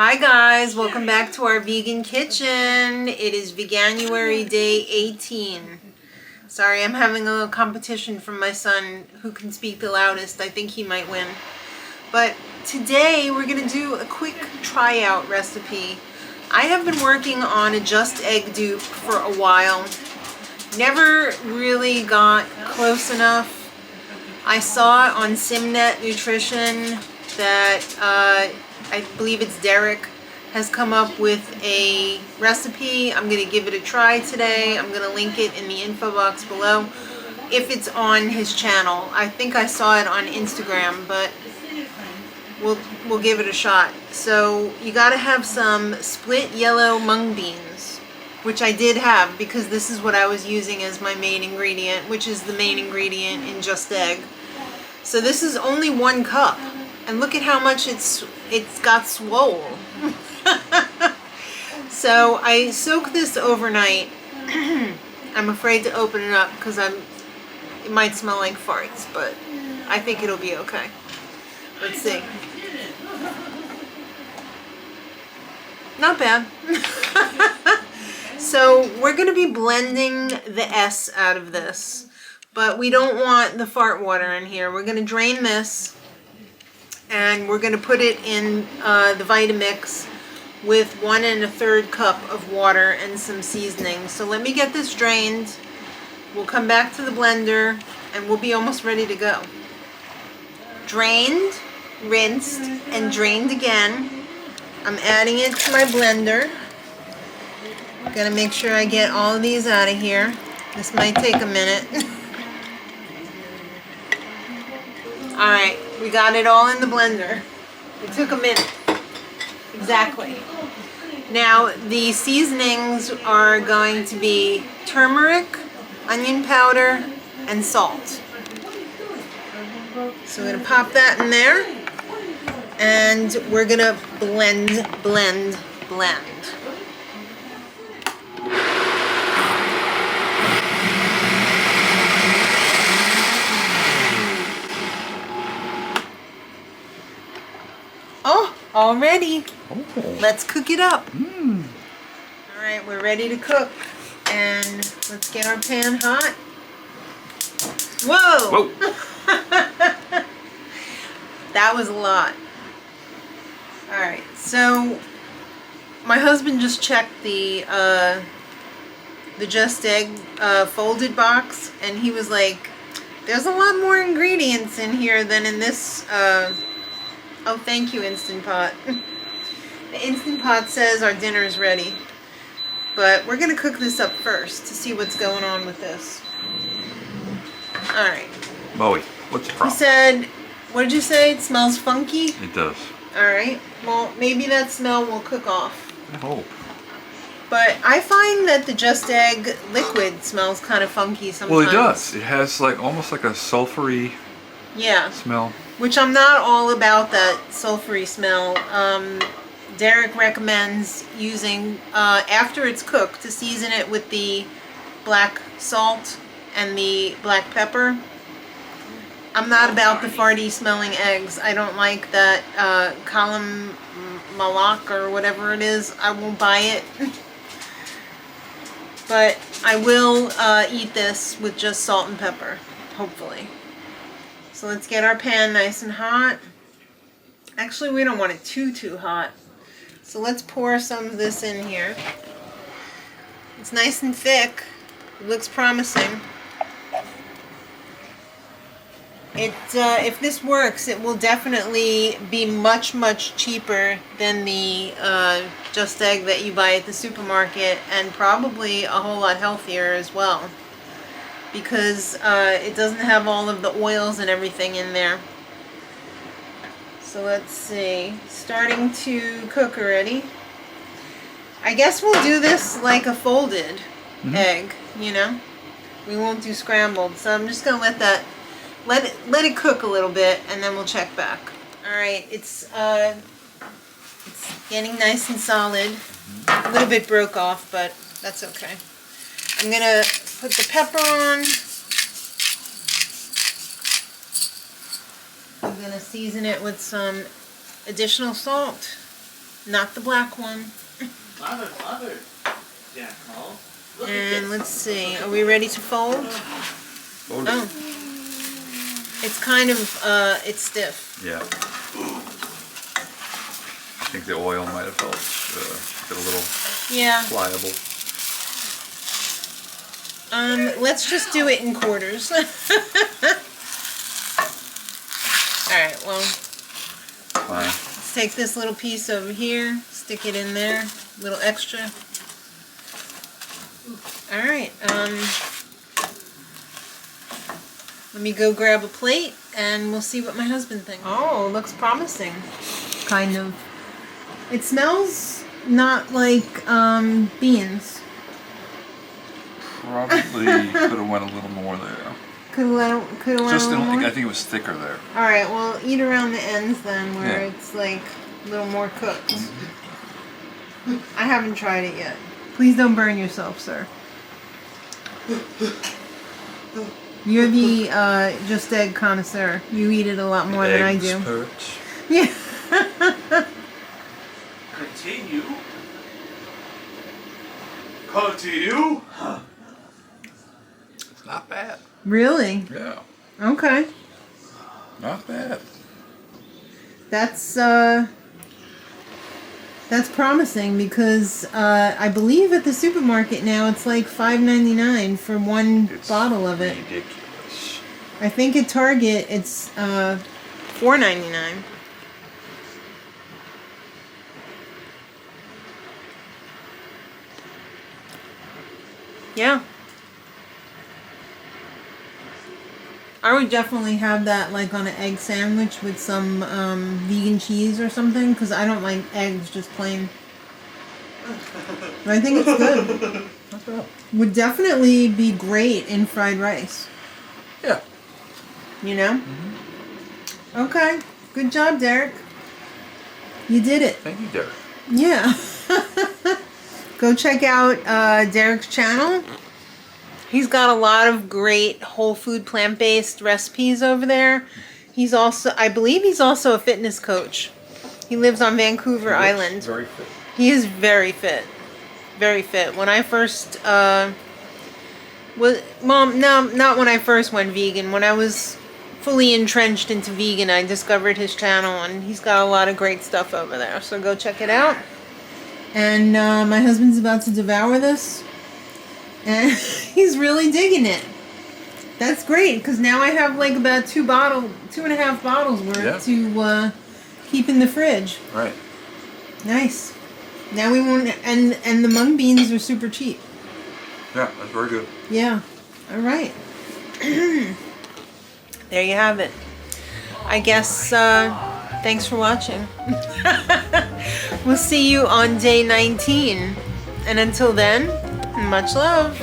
Hi guys, welcome back to our vegan kitchen. It is Veganuary day 18. Sorry, I'm having a little competition from my son who can speak the loudest. I think he might win. But today we're going to do a quick tryout recipe. I have been working on a Just Egg dupe for a while. Never really got close enough. I saw it on Simnet Nutrition that I believe it's Derek has come up with a recipe. I'm going to give it a try today. I'm going to link it in the info box below if it's on his channel. I think I saw it on Instagram, but we'll give it a shot. So you got to have some split yellow mung beans, which I did have because this is what I was using as my main ingredient, which is the main ingredient in Just Egg. So this is only 1 cup. And look at how much it's got swole. So I soaked this overnight. I'm afraid to open it up because it might smell like farts, but I think it'll be okay. Let's see. Not bad. So we're going to be blending the S out of this, but we don't want the fart water in here. We're going to drain this. And we're going to put it in the Vitamix with 1 1/3 cup of water and some seasoning. So let me get this drained. We'll come back to the blender and we'll be almost ready to go. Drained, rinsed, and drained again. I'm adding it to my blender. Gotta make sure I get all of these out of here. This might take a minute. Alright, we got it all in the blender. It took a minute. Exactly. Now, the seasonings are going to be turmeric, onion powder, and salt. So we're going to pop that in there. And we're going to blend, blend, blend. Oh, already. Oh. Let's cook it up. All right, we're ready to cook. And let's get our pan hot. Whoa! Whoa. That was a lot. All right, so my husband just checked the Just Egg folded box, and he was like, there's a lot more ingredients in here than in this oh, thank you, Instant Pot. The Instant Pot says our dinner is ready. But we're going to cook this up first to see what's going on with this. Alright. Bowie, what's the problem? He said, what did you say? It smells funky? It does. Alright. Well, maybe that smell will cook off. I hope. But I find that the Just Egg liquid smells kind of funky sometimes. Well, it does. It has like almost like a sulfury smell. Which I'm not all about that sulfury smell. Derek recommends using, after it's cooked, to season it with the black salt and the black pepper. I'm not about the farty smelling eggs. I don't like that kalam malak or whatever it is. I won't buy it. But I will eat this with just salt and pepper, hopefully. So let's get our pan nice and hot. Actually, we don't want it too hot. So let's pour some of this in here. It's nice and thick. It looks promising. If this works, it will definitely be much cheaper than the Just Egg that you buy at the supermarket, and probably a whole lot healthier as well, because it doesn't have all of the oils and everything in there. So let's see, starting to cook already. I guess we'll do this like a folded egg, you know. We won't do scrambled, so I'm just gonna let it cook a little bit, and then we'll check back. All right, it's getting nice and solid. A little bit broke off, but that's okay. I'm gonna put the pepper on. I'm going to season it with some additional salt. Not the black one. Mother. Jackal. And let's see. Are we ready to fold? Fold it. Oh. It's kind of, it's stiff. Yeah. I think the oil might have helped get a little pliable. Let's just do it in quarters. Alright, well, Fine. let's take this little piece over here, stick it in there, a little extra. Alright, let me go grab a plate and we'll see what my husband thinks. Oh, looks promising. Kind of. It smells not like beans. Probably could have went a little more there. Could have went a little more? I think it was thicker there. Alright, well, eat around the ends then, where it's like a little more cooked. I haven't tried it yet. Please don't burn yourself, sir. You're the just egg connoisseur. You eat it a lot more than I do. Expert. Yeah. Continue. Continue. It's not bad. Really? Yeah. Okay. Not bad. That's promising because I believe at the supermarket now it's like $5.99 for one bottle of it. Ridiculous. I think at Target it's $4.99. Yeah. I would definitely have that like on an egg sandwich with some vegan cheese or something because I don't like eggs just plain. But I think it's good. Not bad. Would definitely be great in fried rice. Yeah. You know? Mm-hmm. Okay. Good job, Derek. You did it. Thank you, Derek. Yeah. Go check out Derek's channel. He's got a lot of great whole food plant-based recipes over there. He's also, I believe he's also a fitness coach. He lives on Vancouver Island. Very fit. He is very fit. Very fit. When I first not when I first went vegan. When I was fully entrenched into vegan, I discovered his channel and he's got a lot of great stuff over there. So go check it out. And my husband's about to devour this. And he's really digging it. That's great, because now I have like about 2.5 bottles worth to keep in the fridge. Right. Nice. Now we won't, and the mung beans are super cheap. Yeah, that's very good. Yeah. All right. There you have it. I guess, thanks for watching. We'll see you on day 19. And until then, much love.